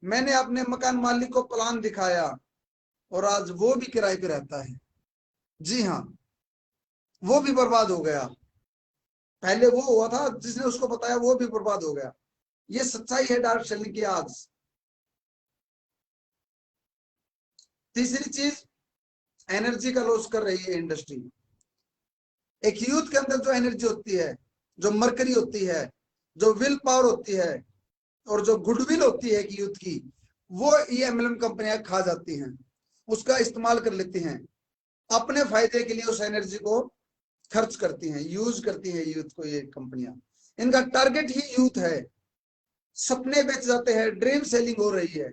मैंने अपने मकान मालिक को प्लान दिखाया और आज वो भी किराए पे रहता है। जी हाँ, वो भी बर्बाद हो गया। पहले वो हुआ था, जिसने उसको बताया वो भी बर्बाद हो गया। ये सच्चाई है डायरेक्ट सेलिंग की आज। तीसरी चीज, एनर्जी का लॉस कर रही है इंडस्ट्री। एक यूथ के अंदर जो एनर्जी होती है, जो मरकरी होती है, जो विल पावर होती है और जो गुडविल होती है कि यूथ की, वो ये एमएलएम कंपनियां खा जाती हैं, उसका इस्तेमाल कर लेती हैं अपने फायदे के लिए। उस एनर्जी को खर्च करती हैं, यूज करती हैं यूथ को ये कंपनियां। इनका टारगेट ही यूथ है। सपने बेच जाते हैं, ड्रीम सेलिंग हो रही है।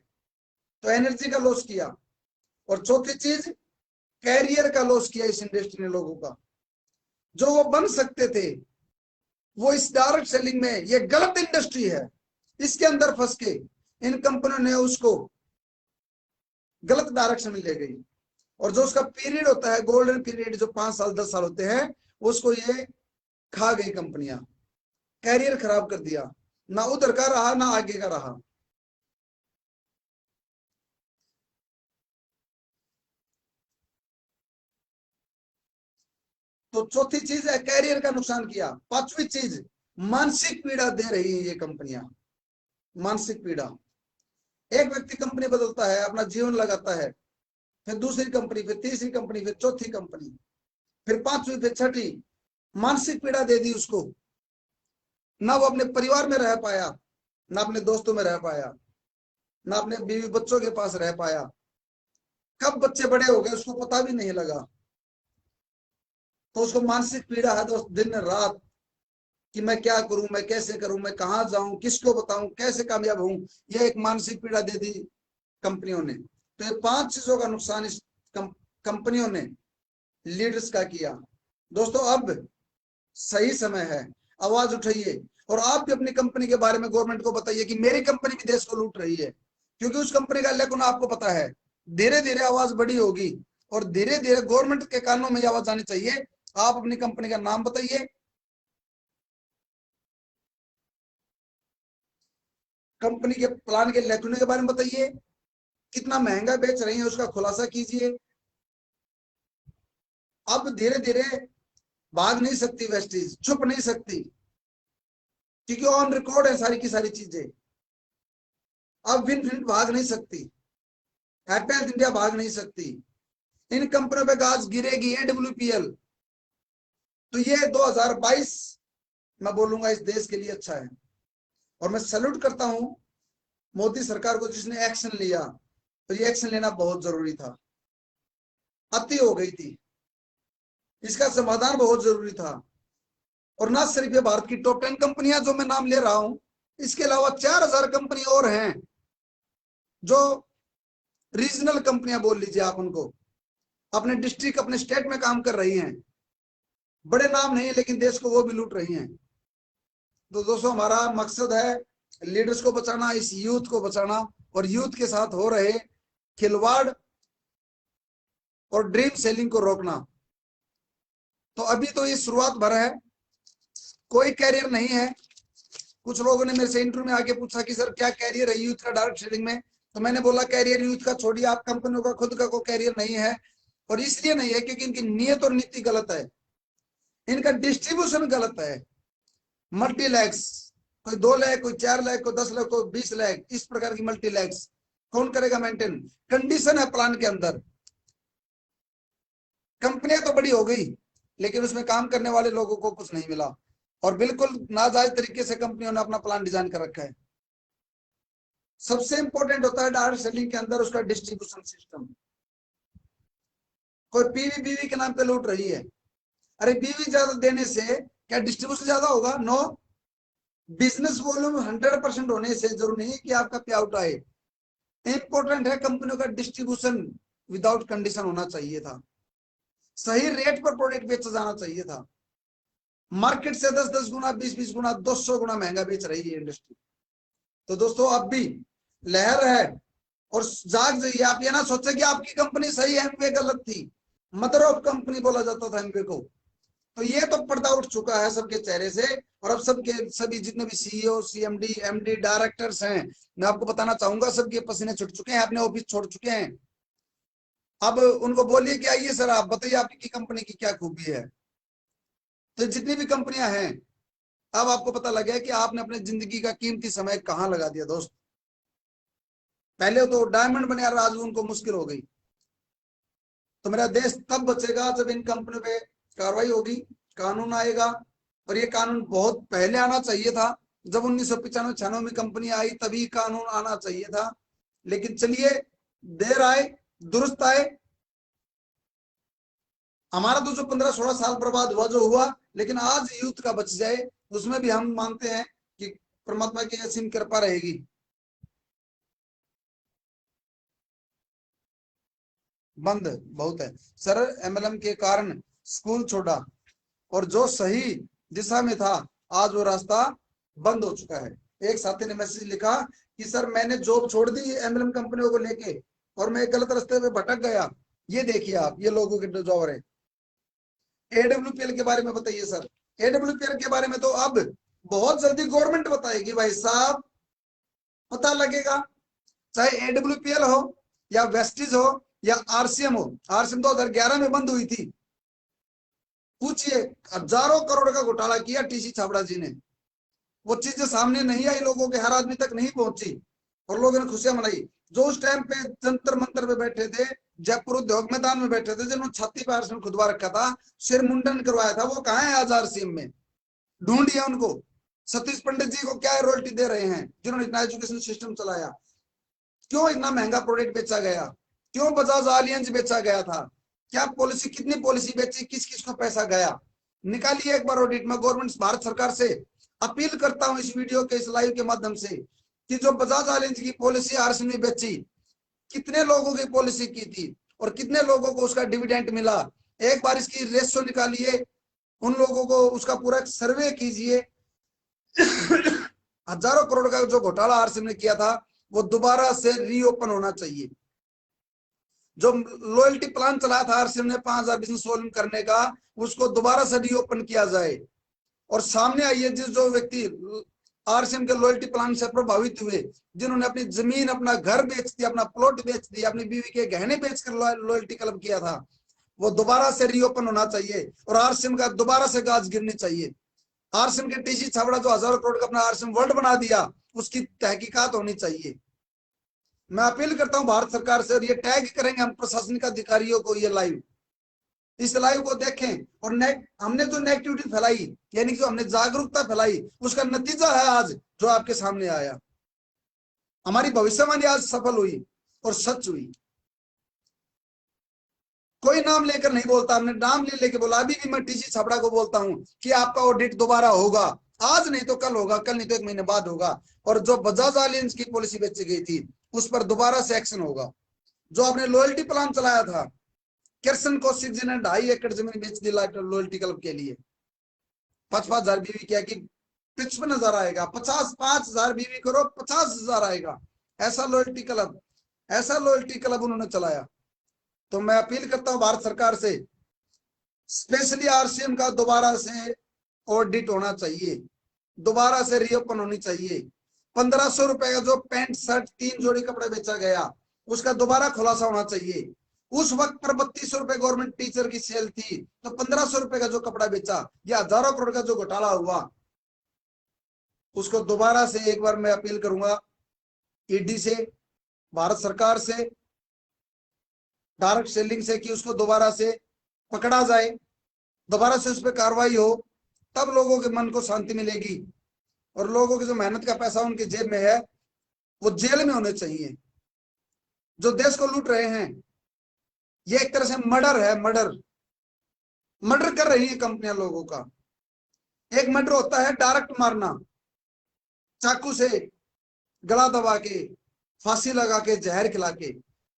तो एनर्जी का लॉस किया। और चौथी चीज, कैरियर का लॉस किया इस इंडस्ट्री ने लोगों का। जो वो बन सकते थे वो इस डायरेक्ट सेलिंग में, ये गलत इंडस्ट्री है, इसके अंदर फंस के इन कंपनियों ने उसको गलत डायरेक्शन में ले गई। और जो उसका पीरियड होता है, गोल्डन पीरियड, जो 5 साल 10 साल होते हैं, उसको ये खा गई कंपनियां। कैरियर खराब कर दिया, ना उधर का रहा ना आगे का रहा। तो चौथी चीज है कैरियर का नुकसान किया। पांचवी चीज, मानसिक पीड़ा दे रही है ये कंपनियां। मानसिक पीड़ा। एक व्यक्ति कंपनी बदलता है, अपना जीवन लगाता है, फिर दूसरी कंपनी, फिर तीसरी कंपनी, फिर चौथी कंपनी, फिर पांचवी, फिर छठी। मानसिक पीड़ा दे दी उसको। ना वो अपने परिवार में रह पाया, ना अपने दोस्तों में रह पाया, ना अपने बीवी बच्चों के पास रह पाया। कब बच्चे बड़े हो गए उसको पता भी नहीं लगा। तो उसको मानसिक पीड़ा है दोस्त, दिन रात, कि मैं क्या करूं, मैं कैसे करूं, मैं कहां जाऊं, किसको बताऊं, कैसे कामयाब हूं। यह एक मानसिक पीड़ा दे दी कंपनियों ने। तो ये 5 चीजों का नुकसान इस कंपनियों ने लीडर्स का किया। दोस्तों अब सही समय है, आवाज उठाइए और आप भी अपनी कंपनी के बारे में गवर्नमेंट को बताइए कि मेरी कंपनी भी देश को लूट रही है। क्योंकि उस कंपनी का लेकिन आपको पता है, धीरे धीरे आवाज बड़ी होगी और धीरे धीरे गवर्नमेंट के कानों में आवाज आनी चाहिए। आप अपनी कंपनी का नाम बताइए, कंपनी के प्लान के लेखने के बारे में बताइए, कितना महंगा बेच रही है उसका खुलासा कीजिए। अब धीरे धीरे भाग नहीं सकती वेस्टीज, छुप नहीं सकती, क्योंकि ऑन रिकॉर्ड है सारी की सारी चीजें। अब विनफिनिट भाग नहीं सकती, हैप्पी हेल्थ इंडिया भाग नहीं सकती। इन कंपनियों पे गाज गिरेगी, एडब्ल्यूपीएल। तो ये 2022 मैं बोलूंगा इस देश के लिए अच्छा है। और मैं सैल्यूट करता हूं मोदी सरकार को, जिसने एक्शन लिया। तो ये एक्शन लेना बहुत जरूरी था, अति हो गई थी, इसका समाधान बहुत जरूरी था। और ना सिर्फ ये भारत की टॉप 10 कंपनियां जो मैं नाम ले रहा हूं, इसके अलावा 4,000 कंपनी और हैं जो रीजनल कंपनियां बोल लीजिए आप उनको, अपने डिस्ट्रिक्ट अपने स्टेट में काम कर रही हैं। बड़े नाम नहीं है लेकिन देश को वो भी लूट रही हैं। तो दोस्तों हमारा मकसद है लीडर्स को बचाना, इस यूथ को बचाना और यूथ के साथ हो रहे खिलवाड़ और ड्रीम सेलिंग को रोकना। तो अभी तो ये शुरुआत भर है, कोई कैरियर नहीं है। कुछ लोगों ने मेरे से इंटरव्यू में आके पूछा कि सर क्या कैरियर है यूथ का डायरेक्ट सेलिंग में। तो मैंने बोला कैरियर यूथ का छोड़िए, आप कंपनियों का खुद का कोई कैरियर नहीं है। और इसलिए नहीं है क्योंकि इनकी नीयत और नीति गलत है, इनका डिस्ट्रीब्यूशन गलत है। मल्टी लैक्स, कोई 2 लाख, कोई 4 लाख, कोई 10 लाख, कोई 20 लाख, इस प्रकार की मल्टी लैक्स कौन करेगा मेंटेन। कंडीशन है प्लान के अंदर। कंपनियां तो बड़ी हो गई लेकिन उसमें काम करने वाले लोगों को कुछ नहीं मिला और बिल्कुल नाजायज तरीके से कंपनियों ने अपना प्लान डिजाइन कर रखा है। सबसे इंपॉर्टेंट होता है डायरेक्ट सेलिंग के अंदर उसका डिस्ट्रीब्यूशन सिस्टम। कोई पीवी बीवी के नाम पे लूट रही है। अरे बीवी ज्यादा देने से क्या डिस्ट्रीब्यूशन ज्यादा होगा? नो। बिजनेस वॉल्यूम 100% होने से जरूरी नहीं है कि आपका पे आउट आए। इंपॉर्टेंट है कंपनियों का डिस्ट्रीब्यूशन विदाउट कंडीशन होना चाहिए था, सही रेट पर प्रोडक्ट बेचा जाना चाहिए था। मार्केट से 10-10 गुना, 20-20 गुना, 200 गुना महंगा बेच रही है इंडस्ट्री। तो दोस्तों अब भी लहर है और जाग जाइए। आप ये ना सोचे कि आपकी कंपनी सही है, एमवे गलत थी। मदर ऑफ कंपनी बोला जाता था एमवे को। तो ये तो पर्दा उठ चुका है सबके चेहरे से। और अब सबके सभी जितने भी सीईओ, सीएमडी, एमडी, डायरेक्टर्स हैं, मैं आपको बताना चाहूंगा सबके पसीने छूट चुके हैं, अपने ऑफिस छोड़ चुके हैं। अब उनको बोलिए कि आइए सर आप बताइए आपकी कंपनी की क्या खूबी है। तो जितनी भी कंपनियां हैं, अब आपको पता लग गया कि आपने अपने जिंदगी का कीमती समय कहां लगा दिया दोस्त। पहले तो डायमंड बने यार, आज उनको मुश्किल हो गई। तो मेरा देश तब बचेगा जब इन कंपनियों पे कार्रवाई होगी, कानून आएगा। और ये कानून बहुत पहले आना चाहिए था, जब 1995-96 में कंपनी आई तभी कानून आना चाहिए था। लेकिन चलिए, देर आए दुरुस्त आए। हमारा तो जो 15-16 साल बर्बाद हुआ जो हुआ, लेकिन आज यूथ का बच जाए, उसमें भी हम मानते हैं कि परमात्मा की असीम कृपा रहेगी। बंद बहुत है सर, एमएलएम के कारण स्कूल छोड़ा और जो सही दिशा में था आज वो रास्ता बंद हो चुका है। एक साथी ने मैसेज लिखा कि सर मैंने जॉब छोड़ दी एमएलएम कंपनियों को लेके और मैं गलत रास्ते पे भटक गया। ये देखिए आप, ये लोगों के जॉब है। एडब्ल्यूपीएल के बारे में बताइए सर। एडब्ल्यूपीएल के बारे में तो अब बहुत जल्दी गवर्नमेंट बताएगी भाई साहब, पता लगेगा। चाहे एडब्ल्यूपीएल हो या वेस्टिज हो या आरसीएम हो। आरसीएम 2011 में बंद हुई थी। पूछिए, हजारों करोड़ का घोटाला किया टीसी छाबड़ा जी ने। वो चीजें सामने नहीं आई, लोगों के हर आदमी तक नहीं पहुंची और लोगों ने खुशियां मनाई। जो उस टाइम पे जंतर मंतर पे बैठे थे, जयपुर उद्योग मैदान में बैठे थे, जिन्होंने छाती पे आरसीएम खुदवा रखा था, सिर मुंडन करवाया था, वो कहाँ है आज आरसीएम में? ढूंढिए उनको। सतीश पंडित जी को क्या रॉयल्टी दे रहे हैं जिन्होंने इतना एजुकेशन सिस्टम चलाया? क्यों इतना महंगा प्रोडक्ट बेचा गया? क्यों बजाज आलियंस बेचा गया था? क्या पॉलिसी, कितनी पॉलिसी बेची, किस किस को पैसा गया? निकालिए एक बार ऑडिट में। गवर्नमेंट भारत सरकार से अपील करता हूं इस वीडियो के, इस लाइव के माध्यम से, कि जो बजाज आलियंस की पॉलिसी आरसीएम ने बेची, कितने लोगों की पॉलिसी की थी और कितने लोगों को उसका डिविडेंड मिला? एक बार इसकी रेशियो निकालिए, उन लोगों को उसका पूरा सर्वे कीजिए। हजारों करोड़ का जो घोटाला आरसीएम ने किया था वो दोबारा से रीओपन होना चाहिए। जो लॉयल्टी प्लान चलाया था आरसीएम ने 5000 बिजनेस वॉल्यूम करने का, उसको दोबारा से रीओपन किया जाए। और सामने आइए जिस जो व्यक्ति आरसीएम के लॉयल्टी प्लान से प्रभावित हुए, जिन्होंने अपनी जमीन, अपना घर बेच दिया, अपना प्लॉट बेच दिया, अपनी बीवी के गहने बेचकर लॉयल्टी क्लब किया था, वो दोबारा से रीओपन होना चाहिए और आरसीएम का दोबारा से गाज गिरनी चाहिए। आरसीएम के टीसी छाबड़ा जो हजारों करोड़ का अपना आरसीएम वर्ल्ड बना दिया, उसकी तहकीकात होनी चाहिए। मैं अपील करता हूं भारत सरकार से, और ये टैग करेंगे हम प्रशासनिक अधिकारियों को, ये लाइव, इस लाइव को देखें। और हमने जो नेगेटिविटी फैलाई, यानी कि जो हमने जागरूकता फैलाई, उसका नतीजा है आज जो आपके सामने आया। हमारी भविष्यवाणी आज सफल हुई और सच हुई। कोई नाम लेकर नहीं बोलता, हमने नाम ले लेके बोला। अभी भी मैं टीसी छाबड़ा को बोलता हूं कि आपका ऑडिट दोबारा होगा, आज नहीं तो कल होगा, कल नहीं तो 1 महीने बाद होगा। और जो बजाज आलियंस की पॉलिसी बेची गई थी उस पर दोबारा से एक्शन होगा। जो आपने लॉयल्टी प्लान चलाया था, किरसन कौशिक जी ने 2.5 एकड़ जमीन बेच दी लॉयल्टी क्लब के लिए। 5,000 बीवी किया कि 55,000 आएगा, 5,000 बीवी करो 50,000 आएगा। ऐसा लॉयल्टी क्लब, ऐसा लॉयल्टी क्लब उन्होंने चलाया। तो मैं अपील करता हूं भारत सरकार से, स्पेशली आरसीएम का दोबारा से ऑडिट होना चाहिए, दोबारा से रीओपन होनी चाहिए। 1,500 रुपए का जो पैंट शर्ट 3 जोड़ी कपड़े बेचा गया, उसका दोबारा खुलासा होना चाहिए। उस वक्त पर 3200 रुपए गवर्नमेंट टीचर की सेल थी, तो 1,500 रुपए का जो कपड़ा बेचा, या हजारों करोड़ का जो घोटाला हुआ, उसको दोबारा से एक बार मैं अपील करूंगा ईडी से, भारत सरकार से, डायरेक्ट सेलिंग से, कि उसको दोबारा से पकड़ा जाए, दोबारा से उस पर कार्रवाई हो। तब लोगों के मन को शांति मिलेगी और लोगों की जो मेहनत का पैसा उनकी जेब में है वो जेल में होने चाहिए। जो देश को लूट रहे हैं, ये एक तरह से मर्डर है, मर्डर कर रही है कंपनियां लोगों का। एक मर्डर होता है डायरेक्ट मारना, चाकू से गला दबा के, फांसी लगा के, जहर खिला के।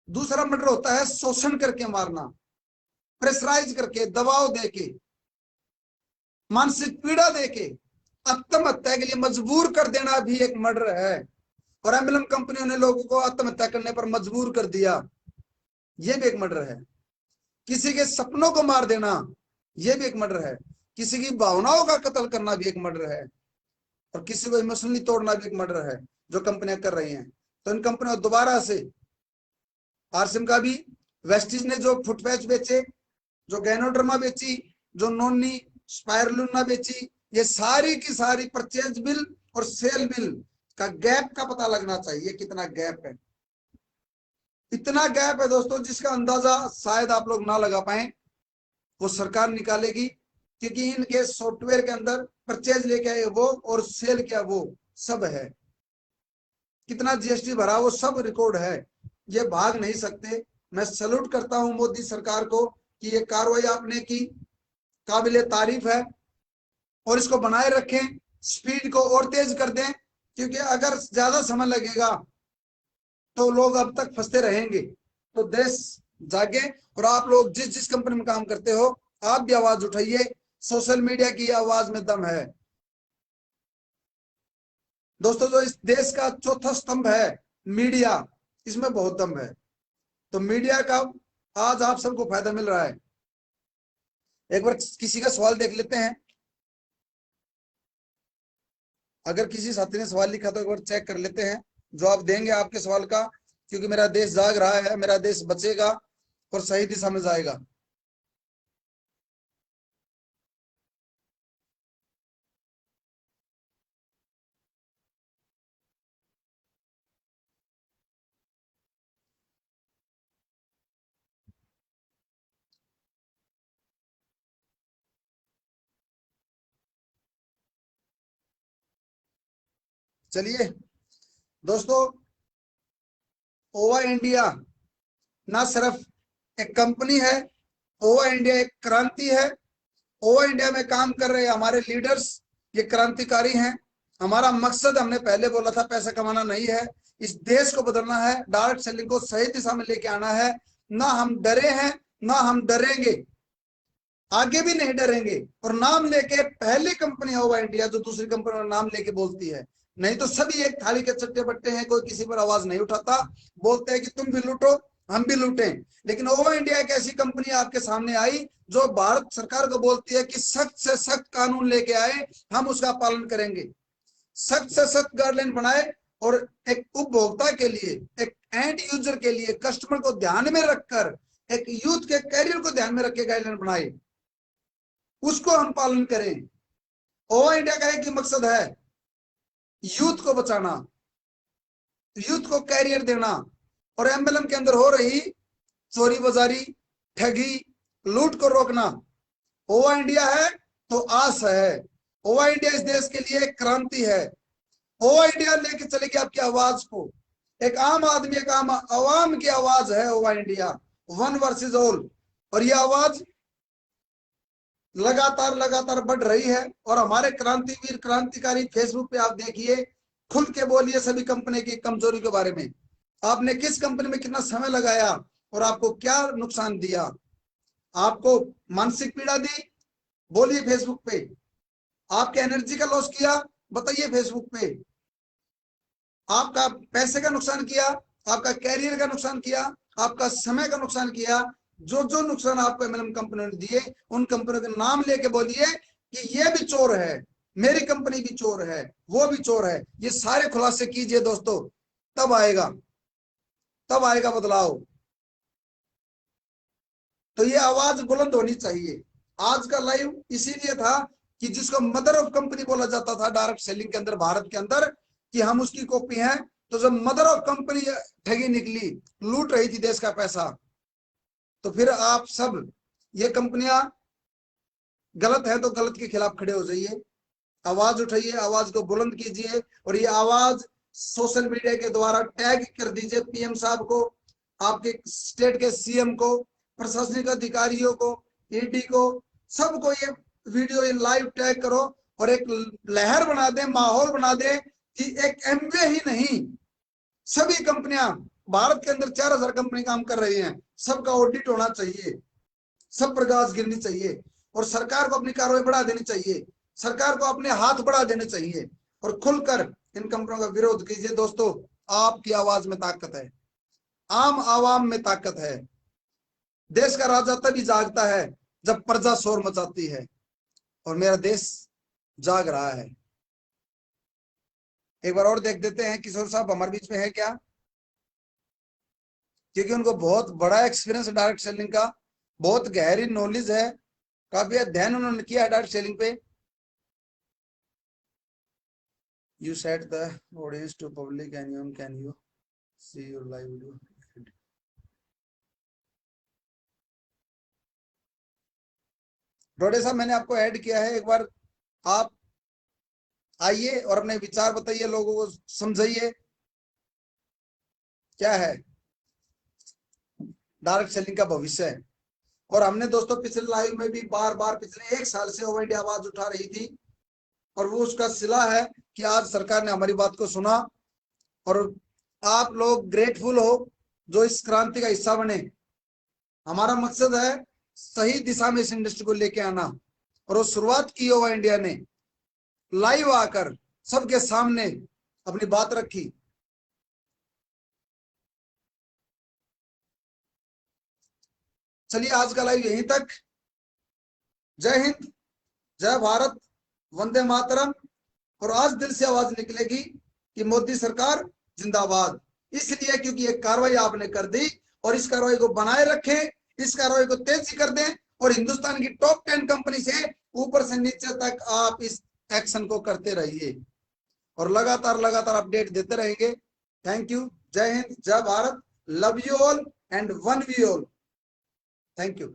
दूसरा मर्डर होता है शोषण करके मारना, प्रेशराइज करके, दबाव देके, मानसिक पीड़ा देके, आत्महत्या के लिए मजबूर कर देना भी एक मर्डर है। और एम्बलम कंपनियों ने लोगों को आत्महत्या करने पर मजबूर कर दिया, यह भी एक मर्डर है। किसी के सपनों को मार देना, यह भी एक मर्डर है। किसी की भावनाओं का कत्ल करना भी एक मर्डर है। और किसी को इमोशनली तोड़ना भी एक मर्डर है, जो कंपनियां कर रही हैं। तो इन कंपनियों दोबारा से आरसीएम का भी, वेस्टिज ने जो फुटपैच बेचे, जो गैनोडर्मा बेची, जो नोनी स्पायरुलिना बेची, ये सारी की सारी परचेज बिल और सेल बिल का गैप का पता लगना चाहिए, कितना गैप है। इतना गैप है दोस्तों जिसका अंदाजा शायद आप लोग ना लगा पाए, वो सरकार निकालेगी। क्योंकि इनके सॉफ्टवेयर के अंदर परचेज लेके आए वो और सेल किया वो सब है, कितना जीएसटी भरा वो सब रिकॉर्ड है, ये भाग नहीं सकते। मैं सैल्यूट करता हूं मोदी सरकार को कि ये कार्रवाई आपने की, काबिले तारीफ है। और इसको बनाए रखें, स्पीड को और तेज कर दें, क्योंकि अगर ज्यादा समय लगेगा तो लोग अब तक फंसते रहेंगे। तो देश जागे, और आप लोग जिस जिस कंपनी में काम करते हो आप भी आवाज उठाइए। सोशल मीडिया की आवाज में दम है दोस्तों। जो इस देश का चौथा स्तंभ है मीडिया, इसमें बहुत दम है। तो मीडिया का आज आप सबको फायदा मिल रहा है। एक बार किसी का सवाल देख लेते हैं, अगर किसी साथी ने सवाल लिखा तो एक बार चेक कर लेते हैं, जवाब देंगे आपके सवाल का। क्योंकि मेरा देश जाग रहा है, मेरा देश बचेगा और सही दिशा में जाएगा। चलिए दोस्तों, ओवा इंडिया ना सिर्फ एक कंपनी है, ओवा इंडिया एक क्रांति है। ओवा इंडिया में काम कर रहे हमारे लीडर्स ये क्रांतिकारी हैं। हमारा मकसद, हमने पहले बोला था, पैसा कमाना नहीं है, इस देश को बदलना है, डायरेक्ट सेलिंग को सही दिशा में लेके आना है। ना हम डरे हैं, ना हम डरेंगे, आगे भी नहीं डरेंगे। और नाम लेके पहली कंपनी ओवा इंडिया जो दूसरी कंपनी का नाम लेके बोलती है, नहीं तो सभी एक थाली के चट्टे बट्टे हैं, कोई किसी पर आवाज नहीं उठाता। बोलते हैं कि तुम भी लूटो हम भी लूटें। लेकिन ओवा इंडिया एक ऐसी कंपनी आपके सामने आई जो भारत सरकार को बोलती है कि सख्त से सख्त कानून लेके आए, हम उसका पालन करेंगे। सख्त से सख्त गाइडलाइन बनाए और एक उपभोक्ता के लिए, एक एंड यूजर के लिए, कस्टमर को ध्यान में रखकर, एक यूथ के कैरियर को ध्यान में रख के गाइडलाइन बनाए, उसको हम पालन करें। ओवा इंडिया का एक ही मकसद है, यूथ को बचाना, यूथ को कैरियर देना। और एम्बलम के अंदर हो रही चोरी बाजारी, ठगी, लूट को रोकना। ओवा इंडिया है तो आस है। ओवा इंडिया इस देश के लिए एक क्रांति है। ओवा इंडिया लेके चलेगी आपकी आवाज को। एक आम आदमी, एक आम आवाम की आवाज है ओवा इंडिया, वन वर्सेस ऑल। और ये आवाज लगातार लगातार बढ़ रही है। और हमारे क्रांतिवीर, क्रांतिकारी फेसबुक पे आप देखिए, खुल के बोलिए सभी कंपनी की कमजोरी के बारे में। आपने किस कंपनी में कितना समय लगाया और आपको क्या नुकसान दिया, आपको मानसिक पीड़ा दी, बोलिए फेसबुक पे। आपके एनर्जी का लॉस किया, बताइए फेसबुक पे। आपका पैसे का नुकसान किया, आपका कैरियर का नुकसान किया, आपका समय का नुकसान किया, जो जो नुकसान आपको एमएलएम कंपनियों ने दिए, उन कंपनियों के नाम लेके बोलिए कि ये भी चोर है, मेरी कंपनी भी चोर है, वो भी चोर है। ये सारे खुलासे कीजिए दोस्तों, तब आएगा बदलाव। तो ये आवाज बुलंद होनी चाहिए। आज का लाइव इसीलिए था कि जिसको मदर ऑफ कंपनी बोला जाता था डायरेक्ट सेलिंग के अंदर, भारत के अंदर, कि हम उसकी कॉपी हैं। तो जब मदर ऑफ कंपनी ठगी निकली, लूट रही थी देश का पैसा, तो फिर आप सब, ये कंपनियां गलत है तो गलत के खिलाफ खड़े हो जाइए, आवाज उठाइए, आवाज को बुलंद कीजिए। और ये आवाज सोशल मीडिया के द्वारा टैग कर दीजिए पीएम साहब को, आपके स्टेट के सीएम को, प्रशासनिक अधिकारियों को, ईडी को, सबको ये वीडियो ये लाइव टैग करो और एक लहर बना दे, माहौल बना दे कि एक एमवे ही नहीं, सभी कंपनियां भारत के अंदर 4000 कंपनी काम कर रही हैं, सबका ऑडिट होना चाहिए, सब पर गाज गिरनी चाहिए और सरकार को अपनी कार्रवाई बढ़ा देनी चाहिए, सरकार को अपने हाथ बढ़ा देने चाहिए और खुलकर इन कंपनियों का विरोध कीजिए। दोस्तों, आपकी आवाज में ताकत है, आम आवाम में ताकत है। देश का राजा तभी जागता है जब प्रजा शोर मचाती है और मेरा देश जाग रहा है। एक बार और देख देते हैं किशोर साहब हमारे बीच में है क्या, क्योंकि उनको बहुत बड़ा एक्सपीरियंस डायरेक्ट सेलिंग का, बहुत गहरी नॉलेज है, काफी अध्ययन उन्होंने किया है डायरेक्ट सेलिंग पे। You said the audience to public and can you see your live video? रोडे साहब मैंने आपको ऐड किया है, एक बार आप आइए और अपने विचार बताइए, लोगों को समझाइए क्या है डायरेक्ट सेलिंग का भविष्य है। और हमने दोस्तों पिछले लाइव में भी बार बार पिछले 1 साल से ओवर इंडिया आवाज उठा रही थी और वो उसका सिला है कि आज सरकार ने हमारी बात को सुना और आप लोग ग्रेटफुल हो जो इस क्रांति का हिस्सा बने। हमारा मकसद है सही दिशा में इस इंडस्ट्री को लेके आना और वो शुरुआत की ओवर इंडिया ने लाइव आकर सबके सामने अपनी बात रखी। चलिए आज का लाइव यहीं तक। जय हिंद, जय भारत, वंदे मातरम। और आज दिल से आवाज निकलेगी कि मोदी सरकार जिंदाबाद, इसलिए क्योंकि एक कार्रवाई आपने कर दी और इस कार्रवाई को बनाए रखें, इस कार्रवाई को तेजी कर दें और हिंदुस्तान की टॉप 10 कंपनी से ऊपर से नीचे तक आप इस एक्शन को करते रहिए और लगातार अपडेट देते रहेंगे। Thank you. जय हिंद, जय Bharat, love you all and one we all. Thank you.